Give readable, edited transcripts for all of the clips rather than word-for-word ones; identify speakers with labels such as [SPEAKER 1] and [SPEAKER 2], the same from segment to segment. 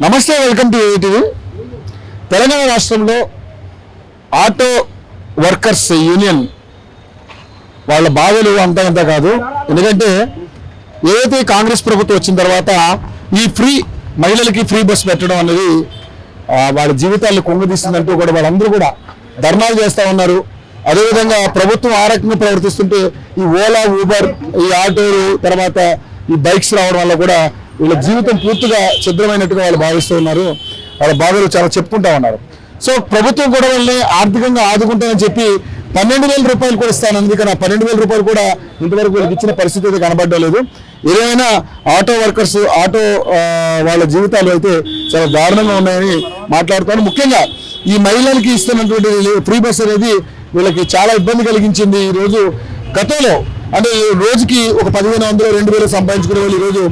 [SPEAKER 1] నమస్తే, welcome to ATV. Telangana రాష్ట్రంలో auto workers union వాళ్ళ బాధలు అంతా ఇంత కాదు. ఎందుకంటే ఏదైతే కాంగ్రెస్ ప్రభుత్వం వచ్చిన తర్వాత ఈ మహిళలకి ఫ్రీ బస్ పెట్టడం అనేది వాళ్ళ జీవితాలను కొంగదీస్తుందంటూ కూడా వాళ్ళందరూ కూడా ధర్నాలు చేస్తూ ఉన్నారు. అదేవిధంగా ప్రభుత్వం ఆ రకంగా ప్రవర్తిస్తుంటే ఈ ఓలా, ఊబర్, ఈ ఆటోలు, తర్వాత ఈ బైక్స్ రావడం వల్ల కూడా వీళ్ళ జీవితం పూర్తిగా ఛిద్రమైనట్టుగా వాళ్ళు భావిస్తూ ఉన్నారు. వాళ్ళ బాధలు చాలా చెప్పుకుంటా ఉన్నారు. సో ప్రభుత్వం కూడా వాళ్ళని ఆర్థికంగా ఆదుకుంటామని చెప్పి 12,000 రూపాయలు కూడా ఇస్తానన్నది, కానీ 12,000 రూపాయలు కూడా ఇంతవరకు వీళ్ళకి ఇచ్చిన పరిస్థితి అయితే కనబడడం లేదు. ఏదైనా ఆటో వర్కర్స్, ఆటో వాళ్ళ జీవితాలు అయితే చాలా దారుణంగా ఉన్నాయని మాట్లాడుతాను. ముఖ్యంగా ఈ మహిళలకి ఇస్తున్నటువంటి ఫ్రీ బస్ అనేది వీళ్ళకి చాలా ఇబ్బంది కలిగించింది. ఈరోజు గతంలో అంటే రోజుకి ఒక 1,500, 2,000 సంపాదించుకునే వాళ్ళు ఈరోజు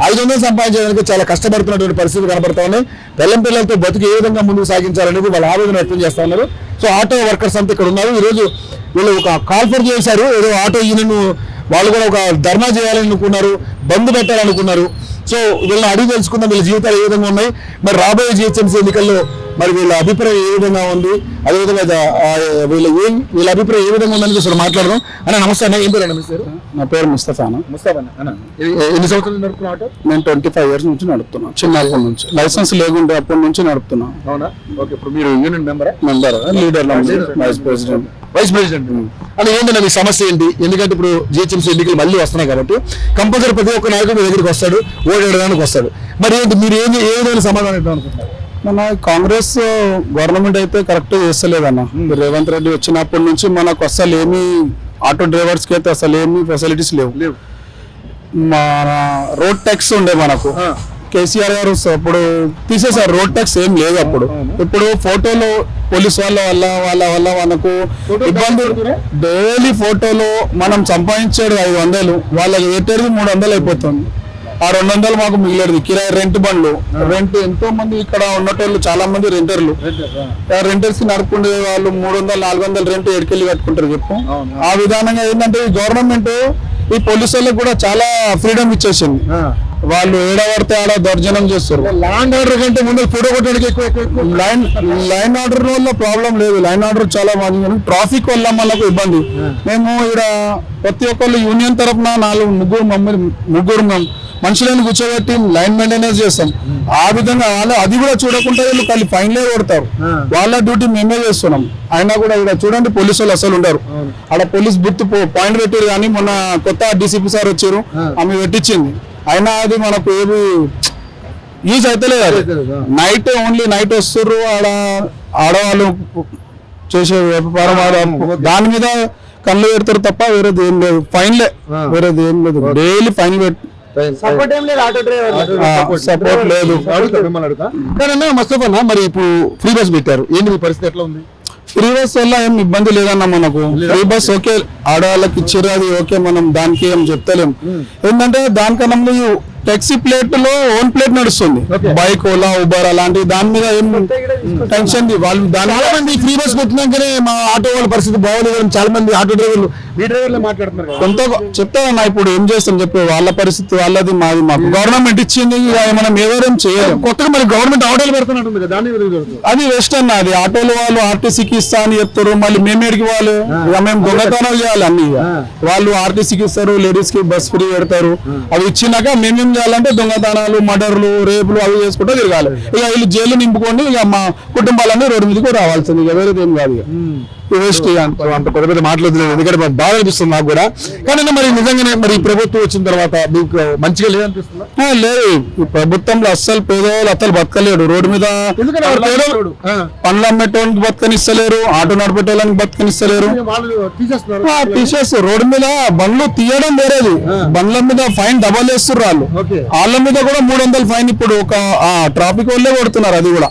[SPEAKER 1] 500 సంపాదించడానికి చాలా కష్టపడుతున్నటువంటి పరిస్థితులు కనబడతా ఉన్నాయి. పిల్లలతో బతుకు ఏ విధంగా ముందుకు సాగించాలనేది వాళ్ళు ఆవేదన వ్యక్తం చేస్తా ఉన్నారు. సో ఆటో వర్కర్స్ అంతా ఇక్కడ ఉన్నారు. ఈరోజు వీళ్ళు ఒక కాల్ఫర్ చేశారు. ఏదో ఆటో యూనియన్ వాళ్ళు కూడా ఒక ధర్నా చేయాలనుకున్నారు, బంద్ పెట్టాలనుకున్నారు. సో వీళ్ళని అడిగి తెలుసుకుందాం వీళ్ళ జీవితాలు ఏ విధంగా ఉన్నాయి, మరి రాబోయే జిహెచ్ఎంసీ ఎన్నికల్లో మరి వీళ్ళ అభిప్రాయం ఏ విధంగా ఉంది, అదేవిధంగా వీళ్ళ అభిప్రాయం ఏ విధంగా ఉందని చూసి మాట్లాడదాం. అన్న నమస్తే అన్న, ఏం పేరు అన్న?
[SPEAKER 2] నా పేరు ముస్తఫా.
[SPEAKER 1] ఎన్ని సంవత్సరాలు నడుపుతున్నా ఆటో?
[SPEAKER 2] నేను 25 years నుంచి నడుపుతున్నా. చిన్నప్పటి నుంచి లైసెన్స్ లేకుంటే అప్పటి నుంచి నడుపుతున్నా.
[SPEAKER 1] అవునా? ఓకే. ఇప్పుడు మీరు union member,
[SPEAKER 2] leader, vice president.
[SPEAKER 1] అని ఏంటంటే మీ సమస్య ఏంటి? ఎందుకంటే ఇప్పుడు జిహెచ్ఎంసీ ఎన్నికలు మళ్ళీ వస్తున్నాయి కాబట్టి కంపల్సరీ ప్రతి ఒక్క నాయకుడు దగ్గరికి వస్తాడు, ఓడేయడానికి వస్తాడు. మరి ఏంటి మీరు ఏ విధమైన సమాధానం ఇద్దాం అనుకుంటున్నారు?
[SPEAKER 2] మన కాంగ్రెస్ గవర్నమెంట్ అయితే కరెక్ట్ చేస్తలేదన్న. రేవంత్ రెడ్డి వచ్చినప్పటి నుంచి మనకు అసలు ఏమి ఆటో డ్రైవర్స్ కి అయితే అసలు ఏమి ఫెసిలిటీస్ లేవు. మన రోడ్ ట్యాక్స్ ఉండే మనకు, కేసీఆర్ గారు అప్పుడు తీసేసారు. రోడ్ ట్యాక్స్ ఏం లేదు అప్పుడు. ఇప్పుడు ఫోటోలో పోలీస్ వాళ్ళ వల్ల మనకు ఇబ్బంది. డైలీ ఫోటోలో మనం సంపాదించాడు 500, వాళ్ళకి పెట్టేది 300 అయిపోతుంది. ఆ 200 మాకు మిగిలేదు. కిరాయి, రెంట్ బండ్లు, రెంట్ ఎంతో మంది ఇక్కడ ఉన్నటోళ్ళు చాలా మంది రెంటర్లు. రెంటర్స్ నడుపుకునే వాళ్ళు 300, 400 రెంట్ ఎడికెళ్ళి కట్టుకుంటారు చెప్పు. ఆ విధానంగా ఏంటంటే ఈ గవర్నమెంట్ ఈ పోలీసు వాళ్ళకి కూడా చాలా ఫ్రీడమ్ ఇచ్చేసింది. వాళ్ళు ఏడవడితే ఆడ దర్శనం చేస్తారు.
[SPEAKER 1] ల్యాండ్ ఆర్డర్ కంటే ముందు ఫోటో కొట్టడానికి ఎక్కువ
[SPEAKER 2] లైన్ ఆర్డర్ వల్ల ప్రాబ్లం లేదు. లైన్ ఆర్డర్ చాలా బాగుంది. ట్రాఫిక్ వల్ల మనకు ఇబ్బంది. మేము ఇక్కడ ప్రతి ఒక్కళ్ళు యూనియన్ తరఫున ముగ్గురు మనుషులను కూర్చోబెట్టి లైన్ మెయింటెనెన్స్ చేస్తాం. ఆ విధంగా వాళ్ళు అది కూడా చూడకుండా వీళ్ళు కలిసి ఫైన్లే కొడతారు. వాళ్ళ డ్యూటీ మేమే చేస్తున్నాం. అయినా కూడా ఇక్కడ చూడండి పోలీసు వాళ్ళు అసలు ఉండరు. ఆడ పోలీస్ బుత్ పాయింట్ పెట్టారు. కానీ మొన్న కొత్త డీసీపీ సార్ వచ్చారు, ఆమె పెట్టించింది. అయినా అది మనకు ఏది యూజ్ అయితే లేదు. నైట్ ఓన్లీ నైట్ వస్తుర్రు. ఆడవాళ్ళు చేసే వ్యాపారం దాని మీద కళ్ళు పెడతారు తప్ప వేరేది ఏం లేదు. ఫైన్లే, వేరేది ఏం లేదు. డైలీ ఫైన్ పెట్టి
[SPEAKER 1] సపోర్ట్ లేదు. మస్తఫా, మరి ఇప్పుడు ఫ్రీ బస్ పెట్టారు, ఏంటి మీ పరిస్థితి ఎట్లా ఉంది?
[SPEAKER 2] ఫ్రీ బస్ వల్ల ఏం ఇబ్బంది లేదన్న మనకు. ఫ్రీ బస్ ఓకే, ఆడవాళ్ళకి ఇచ్చారు, అది ఓకే, మనం దానికి ఏం చెప్తలేం. ఏంటంటే దానికన్నా ముందు టాక్సీ ప్లేట్ లో ఓన్ ప్లేట్ నడుస్తుంది. బైక్, ఓలా, ఉబర్ అలాంటి దాని మీద ఏం టెన్షన్. వాళ్ళు
[SPEAKER 1] చాలా మంది ఫ్రీ బస్ పెట్టినాకనే మా ఆటో వాళ్ళ పరిస్థితి బాగోలేదు. చాలా మంది ఆటో డ్రైవర్లు మాట్లాడుతున్నారు.
[SPEAKER 2] కొంత చెప్తారన్న, ఇప్పుడు ఏం చేస్తాం చెప్పి, వాళ్ళ పరిస్థితి వాళ్ళది, మాది మాకు. గవర్నమెంట్ ఇచ్చింది, మనం ఎవరేం చేయలేం.
[SPEAKER 1] కొత్తగా మరి గవర్నమెంట్ ఆటోలు పెడుతున్నట్టుంది కదా,
[SPEAKER 2] అది వేస్ట్ అన్న. అది ఆటోలు వాళ్ళు ఆర్టీసీకి ఇస్తా అని చెప్తారు, మళ్ళీ మేమేడికి వాళ్ళు మేము దొంగతనాలు చేయాలి అన్ని. వాళ్ళు ఆర్టీసీకి ఇస్తారు, లేడీస్ కి బస్ ఫ్రీ పెడతారు. అవి ఇచ్చినాక మేమేం చేయాలంటే దొంగతనాలు, మర్డర్లు, రేపులు అవి చేసుకుంటూ తిరగాలి. ఇక వీళ్ళు జైలు నింపుకొని ఇక మా కుటుంబాలన్నీ రోడ్డు మీదకి రావాల్సింది. ఇక వేరేది ఏం కాదు.
[SPEAKER 1] అంత పెద్ద పెద్ద మాట్లాడుతున్నాను, ఎందుకంటే బాగా అనిపిస్తుంది నాకు కూడా. కానీ మరి నిజంగానే మరి ఈ ప్రభుత్వం వచ్చిన తర్వాత మీకు మంచిగా లేదనిపిస్తుందా?
[SPEAKER 2] లేదు, ఈ ప్రభుత్వంలో అస్సలు పేదవాళ్ళు అసలు బతకలేడు. రోడ్డు మీద పండ్లు అమ్మేటోళ్ళకి బతకనిస్తలేరు, ఆటో నడిపేటోళ్ళకి బతకనిస్తలేరు, తీసేస్తారు. రోడ్డు మీద బండ్లు తీయడం వేరేది, బండ్ల మీద ఫైన్ డబల్ వేస్తున్నారు వాళ్ళు. వాళ్ళ మీద కూడా 300 ఫైన్ ఇప్పుడు ఒక ట్రాఫిక్ వాళ్ళే కొడుతున్నారు. అది కూడా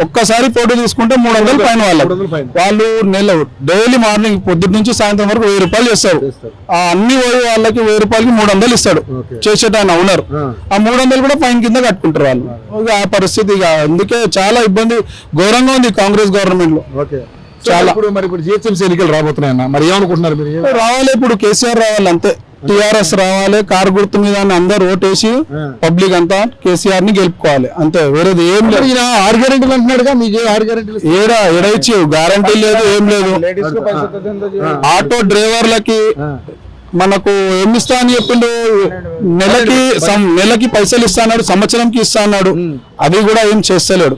[SPEAKER 2] ఒక్కసారి ఫోటో తీసుకుంటే 300 ఫైన్ వాళ్ళు నెల డైలీ మార్నింగ్ పొద్దున్న నుంచి సాయంత్రం వరకు 1000 రూపాయలు చేస్తారు. ఆ అన్ని వాళ్ళకి 1000 రూపాయలకి 300 ఇస్తాడు చేసేట ఆయన ఓనర్. ఆ 300 కూడా ఫైన్ కింద కట్టుకుంటారు వాళ్ళు. ఆ పరిస్థితి ఇక అందుకే చాలా ఇబ్బంది ఘోరంగా ఉంది కాంగ్రెస్ గవర్నమెంట్ లో.
[SPEAKER 1] చాలా ఇప్పుడు జిహెచ్ఎంసీ ఎన్నికలు రాబోతున్నాయన్న, మరి ఏమనుకుంటున్నారు మీరు?
[SPEAKER 2] రావాలి, ఇప్పుడు కేసీఆర్ రావాలి అంతే. టిఆర్ఎస్ రావాలి, కారు గుర్తు మీద అని అందరు ఓటేసి పబ్లిక్ అంతా కేసీఆర్ ని గెలుపుకోవాలి అంతే, వేరేది ఏం లేదు.
[SPEAKER 1] 6 గ్యారెంటీలు అంటున్నాడుగా, మీకు 6 గ్యారెంటీలు
[SPEAKER 2] ఎడయిచ్చి గ్యారంటీ లేదు, ఏం లేదు. ఆటో డ్రైవర్లకి మనకు ఏమి ఇస్తా అని చెప్పిండు, నెలకి పైసలు ఇస్తా అన్నాడు, సంవత్సరంకి ఇస్తా అన్నాడు, అది కూడా ఏం చేస్తలేడు.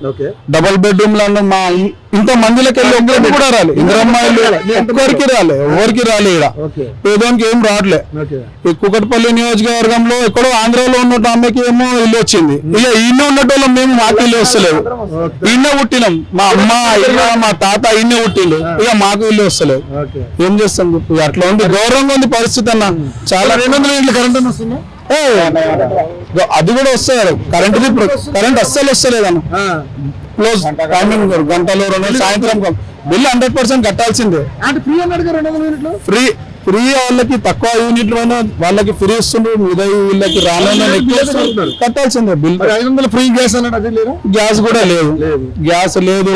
[SPEAKER 2] డబుల్ బెడ్రూమ్ లను మా ఇంత మందిలోకి వెళ్ళి ఒక్కరికి కూడా రాలే, ఇంద్రమ్మాయిలు ఒక్కరికి రాలే, ఎవరికి రాలే. ఇక్కడ పేదోనికి ఏం రావట్లే. ఈ కుకట్పల్లి నియోజకవర్గంలో ఎక్కడో ఆంధ్రాలో ఉన్న అమ్మకి ఏమో ఇల్లు వచ్చింది, ఇక ఈయన ఉన్నటోళ్ళం మేము, మాకు ఇల్లు వస్తలేదు. ఈయన పుట్టినాం, మా అమ్మ మా తాత ఈయన పుట్టిండు, ఇక మాకు ఇల్లు వస్తలేదు. ఏం చేస్తాం చెప్పు, అట్లా ఉంది, గౌరవంగా ఉంది పరిస్థితి అన్న. చాలా
[SPEAKER 1] 200 యూనిట్ల కరెంట్ వస్తుందా?
[SPEAKER 2] అది కూడా వస్తుంది కరెంట్ అస్సలు వస్తలేదు అన్న. క్లోజ్ టైమింగ్ గంటలు 2 సాయంత్రం బిల్లు 100% కట్టాల్సిందే. ఫ్రీ ఫ్రీ వాళ్ళకి తక్కువ యూనిట్లు వాళ్ళకి ఫ్రీ ఇస్తుండ్రు, ఉదయ్ వీళ్ళకి కట్టాల్సిందే బిల్.
[SPEAKER 1] 500 ఫ్రీ గ్యాస్ అన్నాడు, అది లేదు.
[SPEAKER 2] గ్యాస్ కూడా లేదు, గ్యాస్ లేదు.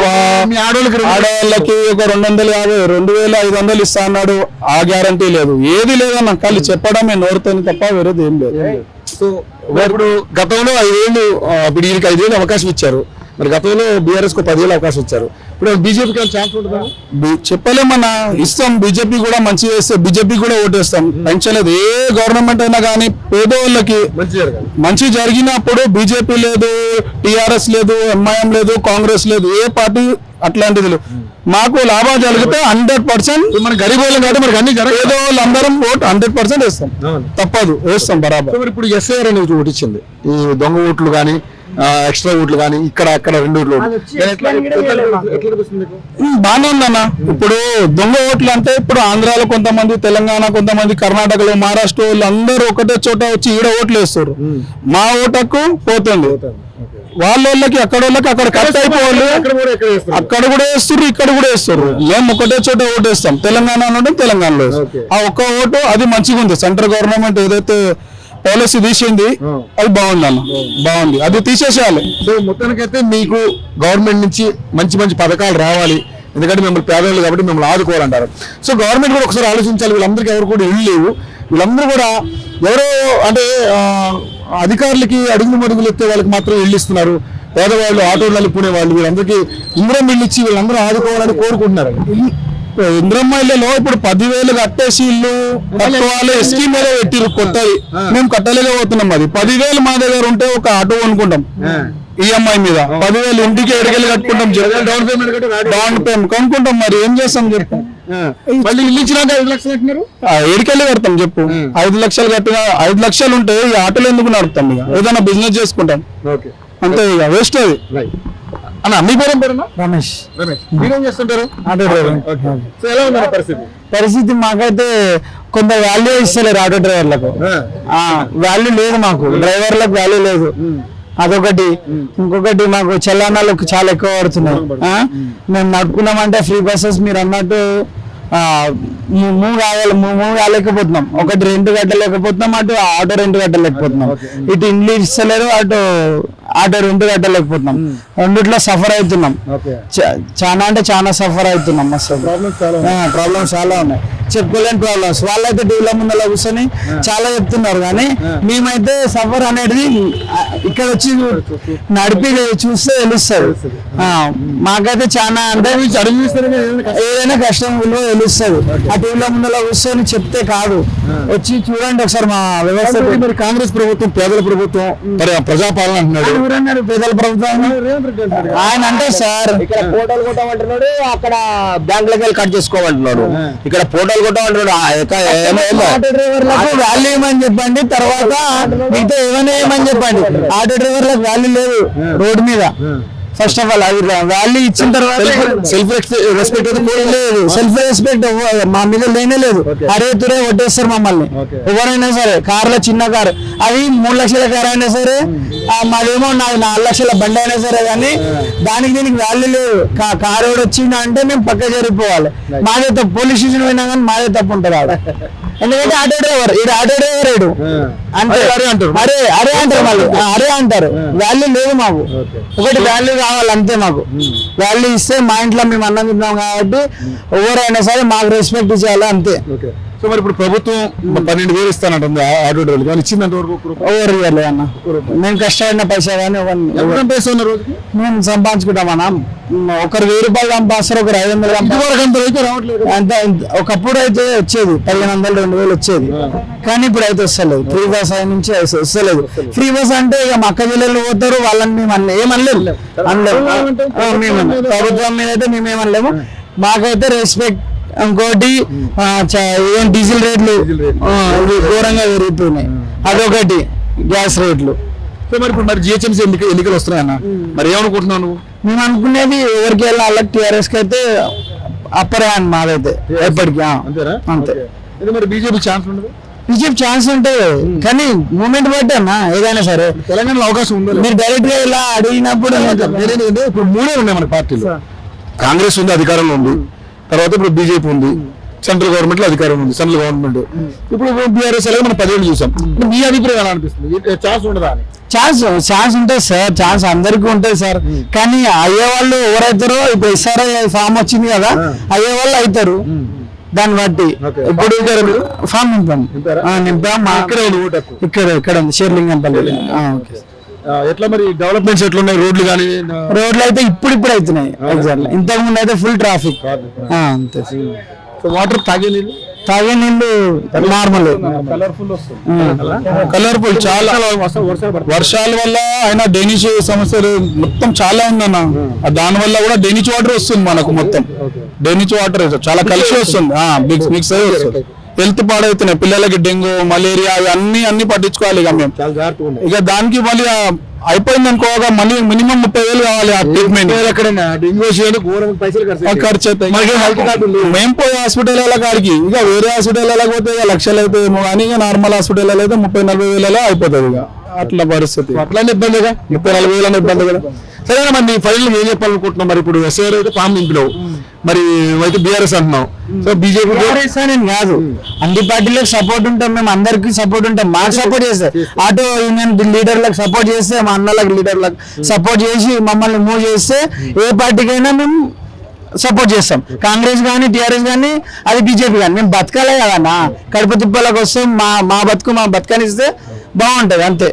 [SPEAKER 2] ఆడవాళ్ళకి ఒక 250 2500 ఇస్తా అన్నాడు, ఆ గ్యారంటీ లేదు, ఏది లేదన్న. ఖాళీ చెప్పడమే నోరుతోని తప్ప వేరేది ఏం లేదు.
[SPEAKER 1] సో ఇప్పుడు గతంలో 5 ఏళ్ళు, ఇప్పుడు వీరికి 5 ఏళ్ళు అవకాశం ఇచ్చారు, మరి గతంలో బీఆర్ఎస్ కు 10 ఏళ్ళు అవకాశం ఇచ్చారు, ఇప్పుడు బీజేపీకి ఛాన్స్ ఉంటుందా?
[SPEAKER 2] చెప్పలేమన్నా, ఇస్తాం. బీజేపీ కూడా మంచి చేస్తే బీజేపీ కూడా ఓటేస్తాం, టెన్షన్ లేదు. ఏ గవర్నమెంట్ అయినా కానీ పేదవాళ్ళకి మంచి జరిగినప్పుడు బీజేపీ లేదు, టిఆర్ఎస్ లేదు, ఎంఐఎం లేదు, కాంగ్రెస్ లేదు, ఏ పార్టీ అట్లాంటిది లేదు. మాకు లాభం జరిగితే 100%
[SPEAKER 1] మన గరీబ్ వాళ్ళం కాబట్టి మనకి అన్ని
[SPEAKER 2] ఏదో వాళ్ళందరం ఓటు 100% వేస్తాం, తప్పదు, వేస్తాం బరాబర్.
[SPEAKER 1] ఇప్పుడు ఎస్ఐఆర్ అనేది ఓటు ఇచ్చింది, ఈ దొంగ ఓట్లు కానీ ఎక్స్ట్రా ఓట్లు కానీ ఇక్కడ అక్కడ 2 ఓట్లు
[SPEAKER 2] బాగానే ఉందన్న. ఇప్పుడు దొంగ ఓట్లు అంటే ఇప్పుడు ఆంధ్రాలో కొంతమంది, తెలంగాణ కొంతమంది, కర్ణాటకలో, మహారాష్ట్ర వాళ్ళు అందరూ ఒకటే చోట వచ్చి ఈడ ఓట్లు వేస్తారు. మా ఓటకు పోతుంది, వాళ్ళకి అక్కడ కట్ అయిపోవాలి, అక్కడ కూడా వేస్తారు, ఇక్కడ కూడా వేస్తారు. మేము ఒకటే చోట ఓటు వేస్తాం, తెలంగాణ నుండి తెలంగాణలో ఆ ఒక్క ఓటు, అది మంచిగా ఉంది. సెంట్రల్ గవర్నమెంట్ ఏదైతే పాలసీ తీసింది అది బాగుంది అన్న, బాగుంది, అది తీసేసేయాలి.
[SPEAKER 1] సో మొత్తానికైతే మీకు గవర్నమెంట్ నుంచి మంచి మంచి పథకాలు రావాలి, ఎందుకంటే మిమ్మల్ని పేదవాళ్ళు కాబట్టి మిమ్మల్ని ఆదుకోవాలంటారు. సో గవర్నమెంట్ కూడా ఒకసారి ఆలోచించాలి, వీళ్ళందరికీ ఎవరు కూడా ఇల్లు లేవు, వీళ్ళందరూ కూడా ఎవరో అంటే అధికారులకి అడుగులు మడుగులు ఎత్తే వాళ్ళకి మాత్రం ఇల్లు ఇస్తున్నారు, పేదవాళ్ళు ఆటోలు నలుపుకునే వాళ్ళు వీళ్ళందరికీ ఇంద్రం ఇల్లు ఇచ్చి వీళ్ళందరూ ఆదుకోవాలని కోరుకుంటున్నారు.
[SPEAKER 2] ఇంద్రమ్మ ఇల్లులో ఇప్పుడు 10,000 కట్టేసి ఇల్లు కట్టుకోవాలి, స్కీమ్ మీద పెట్టిరు కొత్తది, మేము కట్టలేకపోతున్నాం. అది 10,000 మా దగ్గర ఉంటే ఒక ఆటో కొనుక్కుంటాం ఈఎంఐ మీద, 10,000 ఇంటికి ఎడకెళ్ళి కట్టుకుంటాం, డౌన్ పేమెంట్ కొనుక్కుంటాం. మరి ఏం చేస్తాం చెప్పు,
[SPEAKER 1] మళ్ళీ ఇల్లు ఇచ్చినాక 5 లక్షలు కట్టినారు,
[SPEAKER 2] ఏడికెళ్ళి కడతాం చెప్పు. 5 లక్షలు కట్టిన 5 లక్షలు ఉంటే ఈ ఆటోలు ఎందుకు నడుపుతాం, ఇక ఏదైనా బిజినెస్ చేసుకుంటాం అంతే, ఇక వేస్ట్ అది.
[SPEAKER 1] అన్న మీ పేరు ఏం పేరు?
[SPEAKER 3] రమేష్.
[SPEAKER 1] మీరేం చేస్తుంటారు?
[SPEAKER 3] Auto driver.
[SPEAKER 1] సో ఎలా ఉంది
[SPEAKER 3] పరిస్థితి మాకైతే కొంత వాల్యూ ఇస్తలేరు ఆటో డ్రైవర్లకు, వాల్యూ లేదు మాకు, డ్రైవర్లకు వాల్యూ లేదు, అదొకటి. ఇంకొకటి మాకు చలానాలు చాలా ఎక్కువ పడుతున్నాయి. మేము నడుపుకున్నామంటే ఫ్రీ బస్సెస్ మీరు అన్నట్టు మూవ్ కాలేకపోతున్నాం, ఒకటి రెంట్ కట్టలేకపోతున్నాం, అటు ఆటో రెంట్ కట్టలేకపోతున్నాం, ఇటు ఇండ్లు ఇస్తలేరు, అటు ఆటో రెంట్ కట్టలేకపోతున్నాం, రెండిట్లో సఫర్ అవుతున్నాం. చాలా అంటే చాలా సఫర్ అవుతున్నాం, అసలు ప్రాబ్లమ్స్ చాలా ఉన్నాయి, చెప్పుకోలేని ప్రాబ్లమ్స్. వాళ్ళైతే టీవీల ముందర కూర్చొని చాలా చెప్తున్నారు, కానీ మేమైతే సఫర్ అనేది ఇక్కడ వచ్చి నడిపి చూస్తే తెలుస్తుంది. మాకైతే చాలా అంటే ఏదైనా కష్టం విలువ తెలుస్తుంది, ఆ టీవీల ముందర కూర్చొని చెప్తే కాదు, వచ్చి చూడండి ఒకసారి మా వ్యవస్థ.
[SPEAKER 1] మరి కాంగ్రెస్ ప్రభుత్వం పేదల ప్రభుత్వం, మరి ప్రజాపాలన అంటున్నాడు,
[SPEAKER 3] పేదల ప్రభుత్వం ఆయన అంటే సార్
[SPEAKER 4] ఇక్కడ ఫోటోలు కొట్టమంటున్నాడు, అక్కడ బ్యాంకులకి వెళ్ళి కట్ చేసుకోమంటున్నాడు, ఇక్కడ ఫోటోలు కొట్టమంటున్నాడు.
[SPEAKER 3] ఆటో డ్రైవర్లకు వాల్యూ ఏమని చెప్పండి, తర్వాత మిగతా ఏమైనా ఏమని చెప్పండి. ఆటో డ్రైవర్లకు వాల్యూ లేదు రోడ్డు మీద. ఫస్ట్ ఆఫ్ ఆల్ అది వాల్యూ ఇచ్చిన తర్వాత
[SPEAKER 1] సెల్ఫ్ రెస్పెక్ట్
[SPEAKER 3] లేదు, సెల్ఫ్ రెస్పెక్ట్ మా మీద లేనే లేదు. అరే తురే కొట్టేస్తారు మమ్మల్ని, ఎవరైనా సరే. కార్లో చిన్న కారు, అది 3 లక్షల కారు అయినా సరే, మాదేమో 4 లక్షల బండి అయినా సరే, కానీ దానికి దీనికి వాల్యూ లేదు. కారు ఎవడు వచ్చిందా అంటే మేము పక్క జరిగిపోవాలి, మాదే తప్పు. పోలీస్ స్టేషన్ పోయినా కానీ మాదే తప్పు ఉంటుంది ఆడ, ఎందుకంటే ఆటో డ్రైవర్ ఏడు అంటే అరే అంటారు, మళ్ళీ అరే అంటారు. వాల్యూ లేదు మాకు, ఒకటి వాల్యూ కావాలి అంతే. మాకు వాల్యూ ఇస్తే మా ఇంట్లో మేము అన్నం తిన్నాం కాబట్టి ఎవరైనా సరే మాకు రెస్పెక్ట్ ఇచ్చేయాలి అంతే.
[SPEAKER 1] సో మరి ఇప్పుడు ప్రభుత్వం 12,000 ఇస్తానంటుంది ఆటో డ్రైవర్లు కానీ ఇచ్చిందంటే వరకు
[SPEAKER 3] ఎవరు ఇవ్వలేదు అన్న. మేము కష్టపడిన పైసా కానీ
[SPEAKER 1] ఎంత సంపాదిస్తున్నారు రోజుకి?
[SPEAKER 3] మేము సంపాదించుకుంటామన్నా. ఒకరు 1000 రూపాయలు సంపాదిస్తారు, ఒకరు 500
[SPEAKER 1] ఇదివరకు అంత అయితే రావట్లేదు.
[SPEAKER 3] అంత ఒకప్పుడు అయితే వచ్చేది 1500 2000 వచ్చేది, కానీ ఇప్పుడు అయితే వస్తలేదు. ఫ్రీ బస్ అయిన నుంచి వస్తలేదు. ఫ్రీ బస్ అంటే ఇక మా అక్క చెల్లెళ్ళు పోతారు, వాళ్ళని మేము ఏమనలేము. ప్రభుత్వం మీద అయితే మేము ఏమనలేము. మాకైతే రెస్పెక్ట్. ఇంకోటి డీజిల్ రేట్లు ఘోరంగా పెరుగుతున్నాయి, అదొకటి. గ్యాస్ రేట్లు.
[SPEAKER 1] సో మరి ఇప్పుడు మరి జిహెచ్ఎంసీ ఎన్నికలు వస్తున్నాయన్న, మరి ఏమనుకుంటున్నావు నువ్వు?
[SPEAKER 3] మేము అనుకునేది ఎవరికి వెళ్ళినా వాళ్ళకి టీఆర్ఎస్ కి అయితే అప్పర్ హ్యాండ్ మాదైతే ఎప్పటికీ.
[SPEAKER 1] అంతేనా?
[SPEAKER 3] అంతే.
[SPEAKER 1] ఇది మరి బీజేపీ ఛాన్స్ ఉండదు?
[SPEAKER 3] బీజేపీ ఛాన్స్ ఉంటుంది కానీ మూమెంట్ బట్టి అన్న ఏదైనా సరే.
[SPEAKER 1] తెలంగాణలో అవకాశం ఉందో?
[SPEAKER 3] మీరు డైరెక్ట్ గా ఇలా అడిగినప్పుడు
[SPEAKER 1] ఏంటంటే ఇప్పుడు 3 ఉన్నాయి మన పార్టీలో. కాంగ్రెస్ ఉంది, అధికారంలో ఉంది. తర్వాత ఇప్పుడు బీజేపీ ఉంది, సెంట్రల్ గవర్నమెంట్ లో అధికారం ఉంది, సెంట్రల్ గవర్నమెంట్. ఇప్పుడు బీఆర్ఎస్ అలాగే మనం 10 ఏళ్ళు చూసాం. మీ అభిప్రాయం ఎలా అనిపిస్తుంది? ఛాన్స్ ఉండదా అని?
[SPEAKER 3] ఛాన్స్ ఉంటుంది సార్, ఛాన్స్ అందరికీ ఉంటుంది సార్. కానీ అయ్యే వాళ్ళు ఎవరైతారో, ఇప్పుడు ఎస్ఆర్ఐ ఫామ్ వచ్చింది కదా, అయ్యే వాళ్ళు అవుతారు. దాన్ని బట్టి ఇప్పుడు ఫామ్ నింపాం. ఇక్కడ ఉంది షేర్లింగంపల్లి.
[SPEAKER 1] ఎట్లా మరి డెవలప్మెంట్స్ ఎట్లున్నాయి? రోడ్లు కానీ?
[SPEAKER 3] రోడ్లు అయితే ఇప్పుడు అవుతున్నాయి. ఎగ్జాక్ట్లీ ఇంతకు ముందు అయితే ఫుల్ ట్రాఫిక్. అంతే.
[SPEAKER 1] వాటర్
[SPEAKER 3] తాగే నీళ్ళు నార్మల్,
[SPEAKER 2] కలర్ఫుల్. చాలా వర్షాల వల్ల అయినా డ్రైనేజ్ సమస్యలు మొత్తం చాలా ఉందన్న. దాని వల్ల కూడా డ్రైనేజ్ వాటర్ వస్తుంది మనకు. మొత్తం డ్రైనేజ్ వాటర్ చాలా కలిసి వస్తుంది, మిక్స్ అయ్యి వస్తుంది. హెల్త్ పాడవుతున్నాయి, పిల్లలకి డెంగ్యూ మలేరియా అన్ని పట్టించుకోవాలి ఇక మేము. ఇక దానికి మళ్ళీ అయిపోయింది అనుకోగా మళ్ళీ మినిమం 30,000 కావాలి ఆ ట్రీట్మెంట్. ఖర్చు అవుతాయి. మేము పోయే హాస్పిటల్ కాడికి ఇక వేరే హాస్పిటల్ పోతే ఇక లక్షలు అయితే ఏమో, కానీ ఇక నార్మల్ హాస్పిటల్ అయితే 30-40,000 అయిపోతుంది. ఇక అట్లా పరిస్థితి.
[SPEAKER 1] అట్లానే ఇబ్బందిగా
[SPEAKER 2] 30-40,000 ఇబ్బంది కదా.
[SPEAKER 1] సరేనా మరి ఫైనల్ ఏం చెప్పాలనుకుంటున్నాం? మరి ఇప్పుడు ఎస్ఐఆర్ అయితే ఫామ్ నింపినావు, మరి అయితే బీఆర్ఎస్ అంటున్నావు. సో బీజేపీ
[SPEAKER 3] నేను కాదు, అన్ని పార్టీలకు సపోర్ట్ ఉంటాం, మేము అందరికి సపోర్ట్ ఉంటాం. మాకు సపోర్ట్ చేస్తే ఆటో యూనియన్ లీడర్లకు సపోర్ట్ చేస్తే, మా అన్నలకు లీడర్లకు సపోర్ట్ చేసి మమ్మల్ని మూవ్ చేస్తే ఏ పార్టీకైనా మేము సపోర్ట్ చేస్తాం. కాంగ్రెస్ కానీ టీఆర్ఎస్ కానీ అది బీజేపీ కానీ మేము బతకాలే కదన్నా. కడుపు తిప్పలకు వస్తే మా బతుకు మా బతకనిస్తే బాగుంటది అంతే.